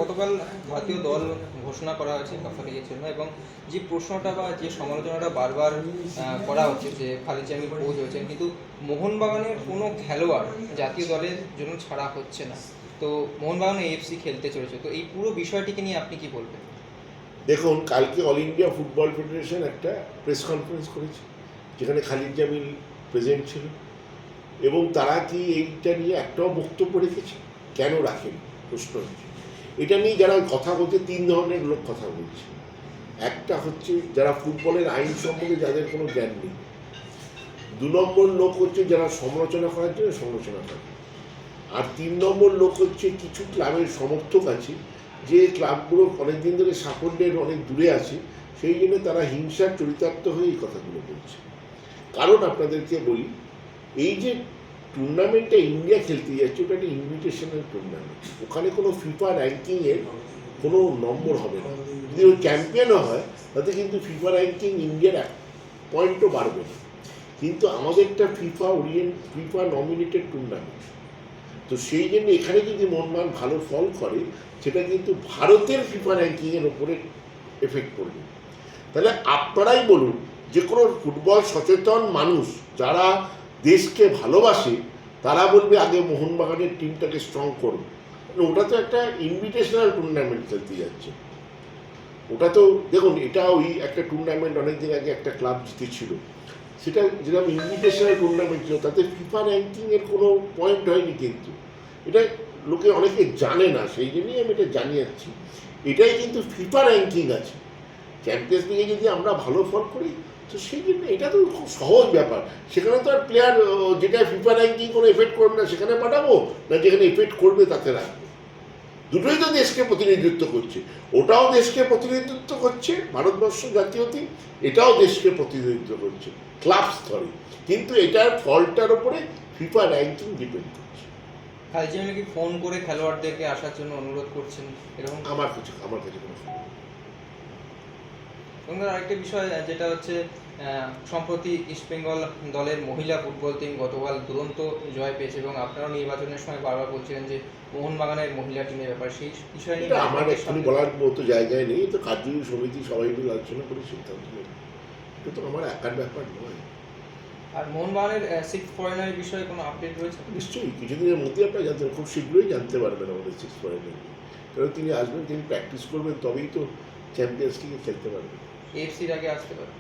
গতকাল জাতীয় দল ঘোষণা করা হয়েছে কাফারিজের জন্য, এবং যে প্রশ্নটা বা যে সমালোচনাটা বারবার করা হচ্ছে যে খালিদ জামিল কোচ হয়েছেন, কিন্তু মোহনবাগানের কোনো খেলোয়াড় জাতীয় দলের জন্য ছাড়া হচ্ছে না। তো মোহনবাগান এএফসি খেলতে চলেছে, তো এই পুরো বিষয়টিকে নিয়ে আপনি কি বলবেন? দেখুন, কালকে অল ইন্ডিয়া ফুটবল ফেডারেশন একটা প্রেস কনফারেন্স করেছে, যেখানে খালিদ জামিল প্রেজেন্ট ছিল, এবং তারা কি এইটা নিয়ে একটাও বক্তব্য রেখেছে? কেন রাখেন প্রশ্ন হচ্ছে। এটা নিয়ে যারা কথা বলছে, তিন ধরনের লোক কথা বলছে। একটা হচ্ছে যারা ফুটবলের আইন সম্বন্ধে যাদের কোনো জ্ঞান নেই। দু নম্বর লোক হচ্ছে যারা সমালোচনা করার জন্য সমালোচনা করে। আর তিন নম্বর লোক হচ্ছে কিছু ক্লাবের সমর্থক আছে, যে ক্লাবগুলো অনেকদিন ধরে সাফল্যের অনেক দূরে আছে, সেই জন্য তারা হিংসার চরিতার্থ হয়ে এই কথাগুলো বলছে। কারণ আপনাদেরকে বলি, এই যে টুর্নামেন্টটা ইন্ডিয়া খেলতে যাচ্ছে, ওটা একটা ইনভিটেশনাল টুর্নামেন্ট। ওখানে কোনো ফিফা র্যাঙ্কিংয়ের কোনো নম্বর হবে না। যদি ওই চ্যাম্পিয়নও হয়, তাতে কিন্তু ফিফা র্যাঙ্কিং ইন্ডিয়ার এক পয়েন্টও বাড়বে না। কিন্তু আমাদেরটা ফিফা নমিনেটেড টুর্নামেন্ট। তো সেই জন্য এখানে যদি মোহনবাগান ভালো ফল করে, সেটা কিন্তু ভারতের ফিফা র্যাঙ্কিংয়ের ওপরে এফেক্ট করবে। তাহলে আপনারাই বলুন, যে কোনো ফুটবল সচেতন মানুষ যারা দেশকে ভালোবাসে, তারা বলবে আগে মোহনবাগানের টিমটাকে স্ট্রং করুন। ওটা তো একটা ইনভিটেশনাল টুর্নামেন্ট খেলতে যাচ্ছে। ওটা তো দেখুন, এটা ওই একটা টুর্নামেন্ট অনেকদিন আগে একটা ক্লাব জিতেছিল, সেটা যেরকম ইনভিটেশনাল টুর্নামেন্ট ছিল, তাতে ফিফা র্যাঙ্কিংয়ের কোনো পয়েন্ট হয়নি। কিন্তু এটা লোকে অনেকে জানে না, সেই জন্যই আমি এটা জানিয়েছি। এটাই কিন্তু ফিফা র্যাঙ্কিং আছে। চ্যাম্পিয়ন্স লিগে যদি আমরা ভালো ফল করি, তো সেই জন্য এটা তো খুব সহজ ব্যাপার। সেখানে তো আর প্লেয়ার যেটা ফিফা র্যাঙ্কিং কোনো এফেক্ট করবে না সেখানে পাঠাবো, না যেখানে এফেক্ট করবে তাতে রাখবো। দুটোই তো দেশকে প্রতিনিধিত্ব করছে। ওটাও দেশকে প্রতিনিধিত্ব করছে ভারতবর্ষ জাতীয় টিম, এটাও দেশকে প্রতিনিধিত্ব করছে ক্লাব স্তরে। কিন্তু এটার ফলটার উপরে ফিফা র্যাঙ্কিং ডিপেন্ড করছে। খালিদ জামিল কি ফোন করে খেলোয়াড়দেরকে আসার জন্য অনুরোধ করছেন এরকম? আমার কাছে কোনো ফোন। এবং আরেকটা বিষয় যেটা হচ্ছে, সম্প্রতি ইস্টবেঙ্গল দলের মহিলা ফুটবল টিম গতকাল দুরন্ত জয় পেয়েছে, এবং আপনারাও নির্বাচনের সময় বারবার বলছিলেন যে মোহনবাগানের মহিলা টিমের ব্যাপার, সেই বিষয় নিয়ে আমার এক্ষুনি বলার মতো জায়গায় নেই। তো কার্যকরী সমিতি সবাই মিলে আলোচনা করে সিদ্ধান্ত নেবে। এটা তো আমার একার ব্যাপার নয়। আর মোহনবাগানের সিক্স ফরেনারের বিষয়ে কোনো আপডেট রয়েছে? নিশ্চয়ই কিছুদিনের মধ্যে আপনারা জানতে, খুব শীঘ্রই জানতে পারবেন আমাদের 6 ফরেনার। কারণ তিনি আসবেন, তিনি প্র্যাকটিস করবেন, তবেই তো চ্যাম্পিয়ন্স লিগে খেলতে পারবেন। এএফসির আগে আসতে পারে।